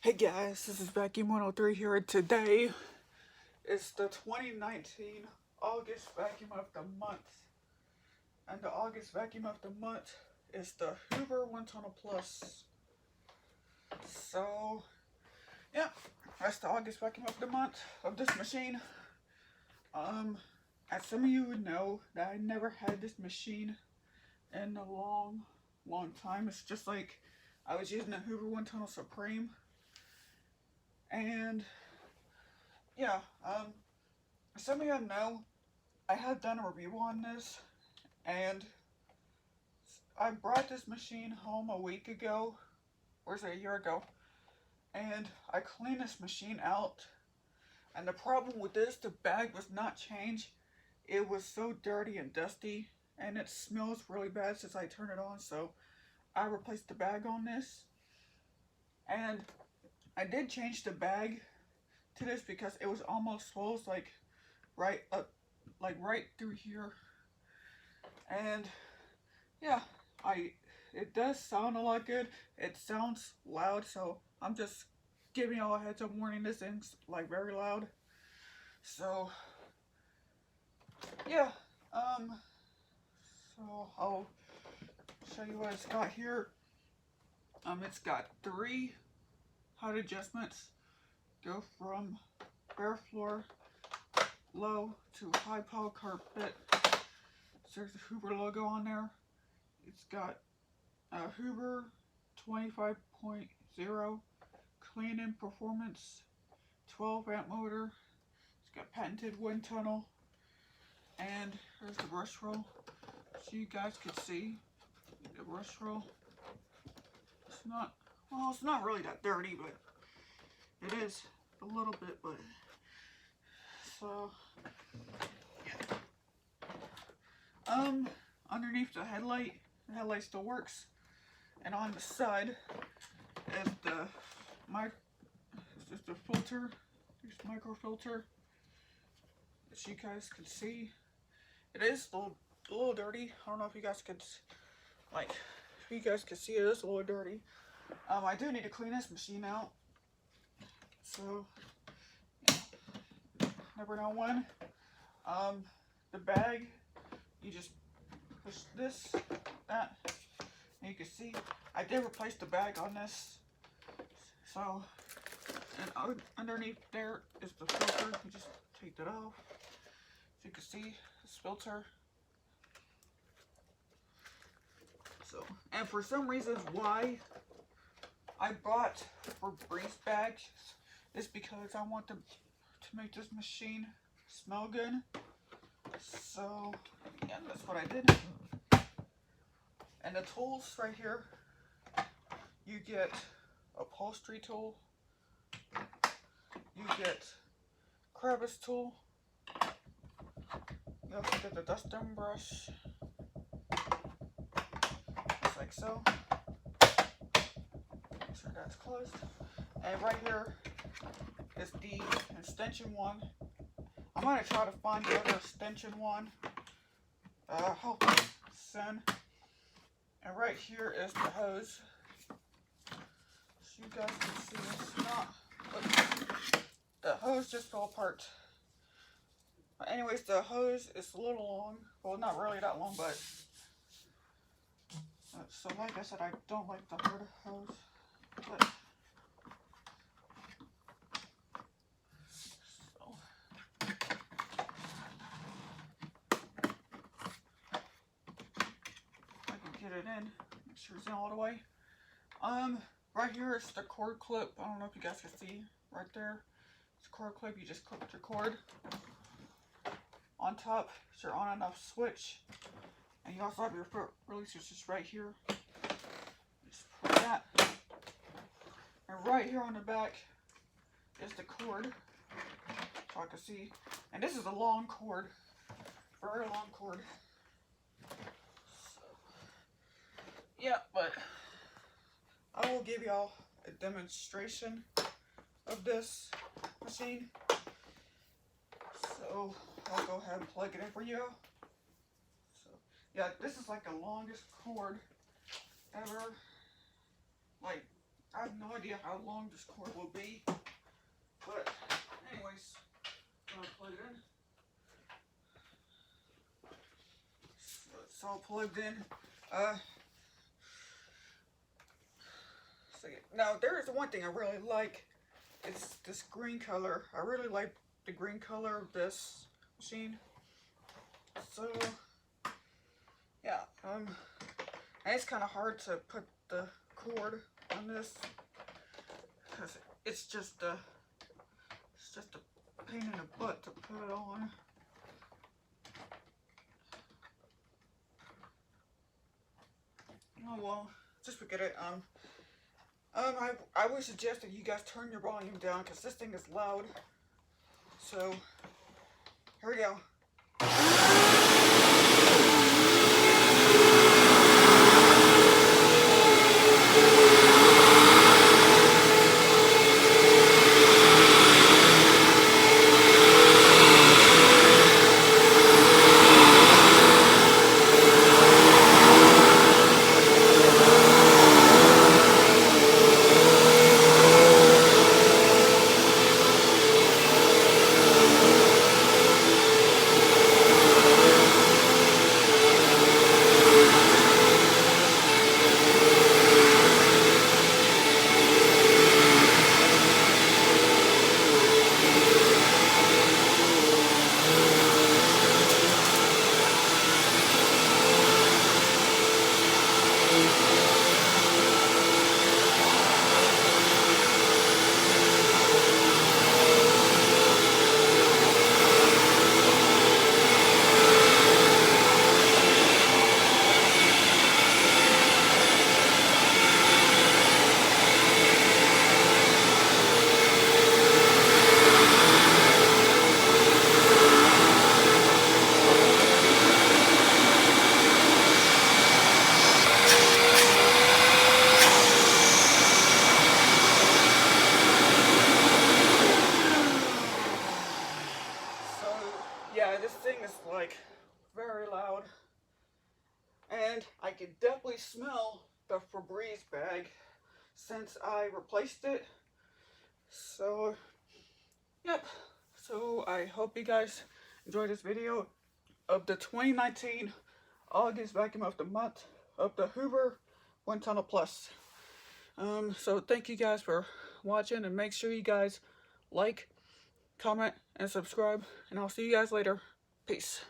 Hey guys, this is Vacuum 103 here, and today is the 2019 August Vacuum of the Month. And the August Vacuum of the Month is the Hoover Windtunnel Plus. So, yeah, that's the August Vacuum of the Month of this machine. As some of you would know, that I never had this machine in a long time. It's just like I was using the Hoover Windtunnel Supreme. And yeah, some of you know I had done a review on this, and I brought this machine home a week ago, or is it a year ago, and I cleaned this machine out, and the problem with this, the bag was not changed. It was so dirty and dusty, and it smells really bad since I turned it on, so I replaced the bag on this, and I did change the bag to this because it was almost full, like right up, like right through here, and yeah, it does sound a lot good. It sounds loud, so I'm just giving y'all a heads up warning. This thing's like very loud. So yeah, so I'll show you what it's got here. It's got 3 height adjustments. Go from bare floor, low to high pile carpet. So there's the Hoover logo on there. It's got a Hoover 25.0 clean-in performance, 12 amp motor. It's got patented wind tunnel, and here's the brush roll, so you guys can see the brush roll. It's not really that dirty, but it is a little bit. But so yeah. Underneath the headlight still works, and on the side is the filter. There's micro filter, as you guys can see. It is a little dirty. I don't know if you guys could, if you guys can see it is a little dirty. I do need to clean this machine out. So, never know when. The bag, you just push this, that, and you can see I did replace the bag on this. So, and underneath there is the filter. You just take that off. So you can see this filter. So, and for some reasons why I bought Febreze bags is because I want to make this machine smell good. So, yeah, that's what I did. And the tools right here, you get upholstery tool, you get crevice tool, you also get the dusting brush, just like so. Make sure that's closed. And right here is the extension one. I'm going to try to find the other extension one, hopefully soon. And right here is the hose. So you guys can see it's not, the hose just fell apart. But anyways, the hose is a little long. Well, not really that long, but so like I said, I don't like the hard hose. But get it in, make sure it's in all the way. Right here is the cord clip. I don't know if you guys can see right there. It's a cord clip. You just clip your cord on top. It's your on and off switch, and you also have your foot releasers just right here. Just put that, and right here on the back is the cord, so I can see. And this is a long cord, very long cord. Yeah, but I will give y'all a demonstration of this machine. So I'll go ahead and plug it in for you. So yeah, this is like the longest cord ever. Like, I have no idea how long this cord will be. But anyways, I'm gonna plug it in. So it's all plugged in. So now there is one thing I really like. It's this green color. I really like the green color of this machine. So yeah, and it's kind of hard to put the cord on this because it's just a pain in the butt to put it on. Oh well, just forget it. I would suggest that you guys turn your volume down because this thing is loud. So here we go. Yeah, this thing is like very loud, and I can definitely smell the Febreze bag since I replaced it. So yep, so I hope you guys enjoyed this video of the 2019 August Vacuum of the Month of the Hoover Wind Tunnel Plus. So thank you guys for watching, and make sure you guys like, comment, and subscribe, and I'll see you guys later. Peace.